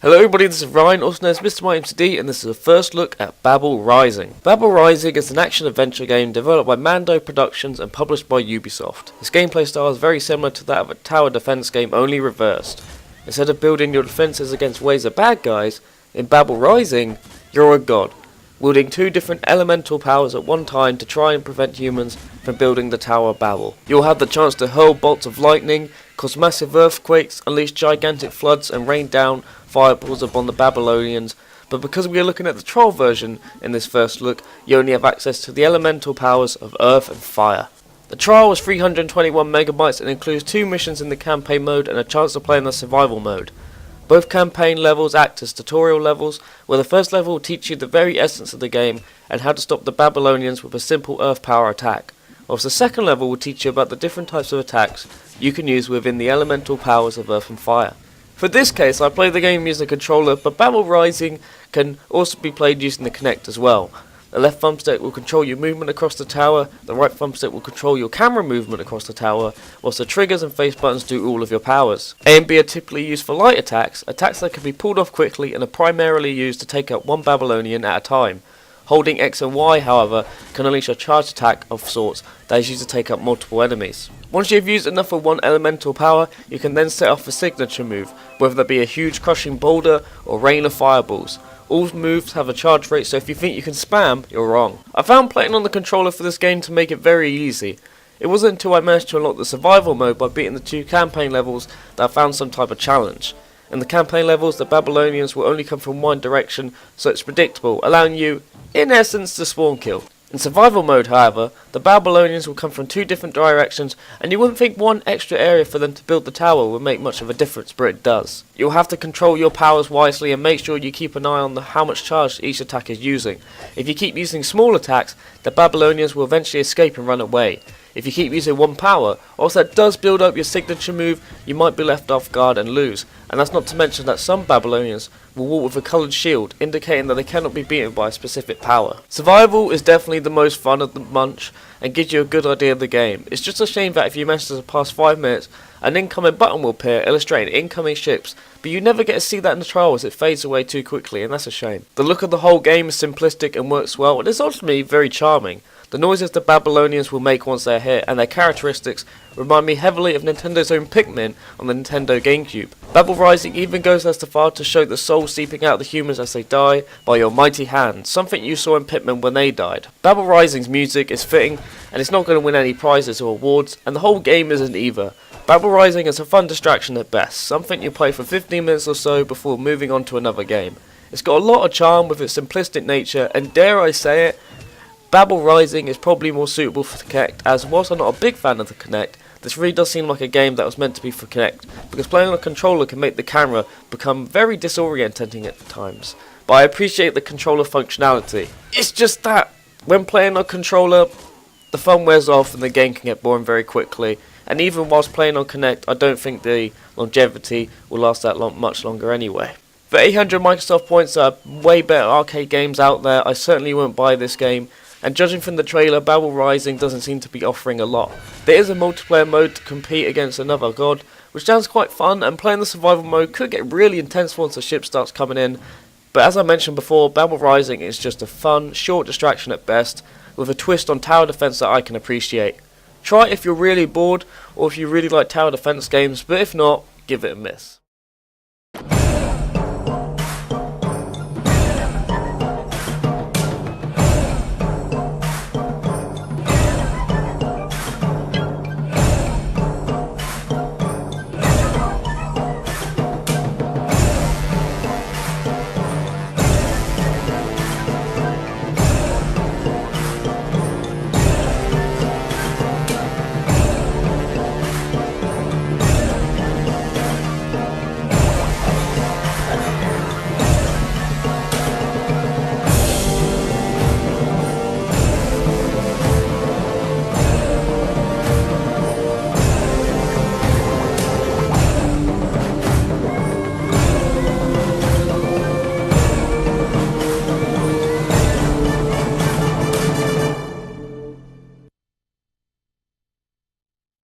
Hello everybody, this is Ryan, also known as MrMightyMcD, and this is a first look at Babel Rising. Babel Rising is an action-adventure game developed by Mando Productions and published by Ubisoft. Its gameplay style is very similar to that of a tower defense game, only reversed. Instead of building your defenses against waves of bad guys, in Babel Rising, you're a god, wielding two different elemental powers at one time to try and prevent humans from building the Tower of Babel. You'll have the chance to hurl bolts of lightning, cause massive earthquakes, unleash gigantic floods and rain down fireballs upon the Babylonians, but because we are looking at the troll version in this first look, you only have access to the elemental powers of earth and fire. The trial was 321 megabytes and includes 2 missions in the campaign mode and a chance to play in the survival mode. Both campaign levels act as tutorial levels, where the first level will teach you the very essence of the game and how to stop the Babylonians with a simple earth power attack, whilst the second level will teach you about the different types of attacks you can use within the elemental powers of earth and fire. For this case, I played the game using a controller, but Babel Rising can also be played using the Kinect as well. The left thumbstick will control your movement across the tower, the right thumbstick will control your camera movement across the tower, whilst the triggers and face buttons do all of your powers. A and B are typically used for light attacks that can be pulled off quickly and are primarily used to take out one Babylonian at a time. Holding X and Y, however, can unleash a charge attack of sorts that is used to take out multiple enemies. Once you have used enough of one elemental power, you can then set off a signature move, whether that be a huge crushing boulder or rain of fireballs. All moves have a charge rate, so if you think you can spam, you're wrong. I found playing on the controller for this game to make it very easy. It wasn't until I managed to unlock the survival mode by beating the 2 campaign levels that I found some type of challenge. In the campaign levels, the Babylonians will only come from one direction, so it's predictable, allowing you, in essence, to spawn kill. In survival mode, however, the Babylonians will come from 2 different directions, and you wouldn't think one extra area for them to build the tower would make much of a difference, but it does. You'll have to control your powers wisely and make sure you keep an eye on how much charge each attack is using. If you keep using small attacks, the Babylonians will eventually escape and run away. If you keep using one power, whilst that does build up your signature move, you might be left off guard and lose. And that's not to mention that some Babylonians will walk with a coloured shield, indicating that they cannot be beaten by a specific power. Survival is definitely the most fun of the bunch and gives you a good idea of the game. It's just a shame that if you manage to pass 5 minutes, an incoming button will appear illustrating incoming ships, but you never get to see that in the trial as it fades away too quickly, and that's a shame. The look of the whole game is simplistic and works well, and it's ultimately very charming. The noises the Babylonians will make once they're hit and their characteristics remind me heavily of Nintendo's own Pikmin on the Nintendo GameCube. Babel Rising even goes as far to show the soul seeping out of the humans as they die by your mighty hand, something you saw in Pikmin when they died. Babel Rising's music is fitting and it's not going to win any prizes or awards, and the whole game isn't either. Babel Rising is a fun distraction at best, something you play for 15 minutes or so before moving on to another game. It's got a lot of charm with its simplistic nature, and dare I say it, Babel Rising is probably more suitable for the Kinect, as whilst I'm not a big fan of the Kinect, this really does seem like a game that was meant to be for Kinect, because playing on a controller can make the camera become very disorientating at times. But I appreciate the controller functionality. It's just that, when playing on a controller, the fun wears off and the game can get boring very quickly, and even whilst playing on Kinect, I don't think the longevity will last that much longer anyway. For 800 Microsoft points, there are way better arcade games out there. I certainly won't buy this game. And judging from the trailer, Babel Rising doesn't seem to be offering a lot. There is a multiplayer mode to compete against another god, which sounds quite fun, and playing the survival mode could get really intense once the ship starts coming in. But as I mentioned before, Babel Rising is just a fun, short distraction at best, with a twist on tower defense that I can appreciate. Try it if you're really bored, or if you really like tower defense games, but if not, give it a miss.